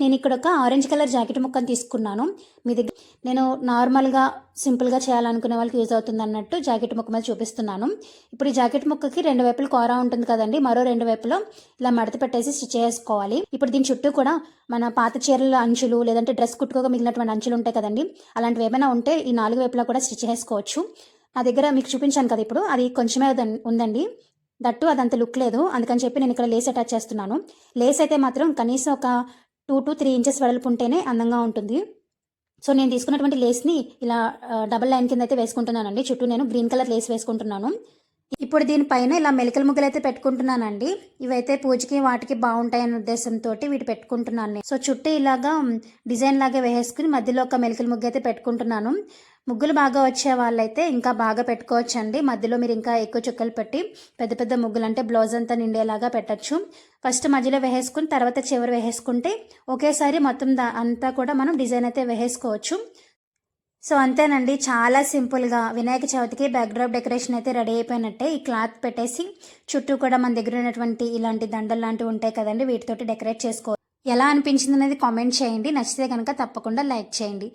నేను ఇక్కడ ఒక ఆరెంజ్ కలర్ జాకెట్ ముక్కను తీసుకున్నాను. మీ దగ్గర నేను నార్మల్గా సింపుల్గా చేయాలనుకునే వాళ్ళకి యూజ్ అవుతుంది అన్నట్టు జాకెట్ ముక్క మీద చూపిస్తున్నాను. ఇప్పుడు ఈ జాకెట్ ముక్కకి 2 వైపులు కూర ఉంటుంది కదండి, మరో 2 వైపులో ఇలా మడత పెట్టేసి స్టిచ్ చేసుకోవాలి. ఇప్పుడు దీని చుట్టూ కూడా మన పాత చీరల అంచులు లేదంటే డ్రెస్ కుట్టుకోగా మిగిలినటువంటి అంచులు ఉంటాయి కదండి, అలాంటివి ఏమైనా ఉంటే ఈ 4 వైపులా కూడా స్టిచ్ చేసుకోవచ్చు. నా దగ్గర మీకు చూపించాను కదా ఇప్పుడు, అది కొంచెమే ఉందండి. దట్టు అదంత లుక్ లేదు, అందుకని చెప్పి నేను ఇక్కడ లేస్ అటాచ్ చేస్తున్నాను. లేస్ అయితే మాత్రం కనీసం ఒక 2 to 3 ఇంచెస్ వెడల్పు ఉంటేనే అందంగా ఉంటుంది. సో నేను తీసుకున్నటువంటి లేస్ని ఇలా డబల్ లైన్ కింద అయితే వేసుకుంటున్నానండి. చుట్టూ నేను గ్రీన్ కలర్ లేస్ వేసుకుంటున్నాను. ఇప్పుడు దీనిపైన ఇలా మెలికల ముగ్గులు అయితే పెట్టుకుంటున్నానండి. ఇవైతే పూజకి వాటికి బాగుంటాయనే ఉద్దేశంతో వీటి పెట్టుకుంటున్నాను నేను. సో చుట్టూ ఇలాగా డిజైన్ లాగా వేసుకుని మధ్యలో ఒక మెలికల ముగ్గు అయితే పెట్టుకుంటున్నాను. ముగ్గులు బాగా వచ్చే వాళ్ళైతే ఇంకా బాగా పెట్టుకోవచ్చండి. మధ్యలో మీరు ఇంకా ఎక్కువ చుక్కలు పెట్టి పెద్ద పెద్ద ముగ్గులు అంటే బ్లౌజ్ అంతా నిండేలాగా పెట్టచ్చు. ఫస్ట్ మధ్యలో వేసుకుని తర్వాత చివరి వేసుకుంటే ఒకేసారి మొత్తం అంతా కూడా మనం డిజైన్ అయితే వేసుకోవచ్చు. సో అంతేనండి, చాలా సింపుల్గా వినాయక చవితికి బ్యాక్డ్రాప్ డెకరేషన్ అయితే రెడీ అయిపోయినట్టే. ఈ క్లాత్ పెట్టేసి చుట్టూ కూడా మన దగ్గర ఉన్నటువంటి ఇలాంటి దండలు లాంటివి ఉంటాయి కదండి, వీటితోటి డెకరేట్ చేసుకోవాలి. ఎలా అనిపించింది అనేది కామెంట్ చేయండి. నచ్చితే కనుక తప్పకుండా లైక్ చేయండి.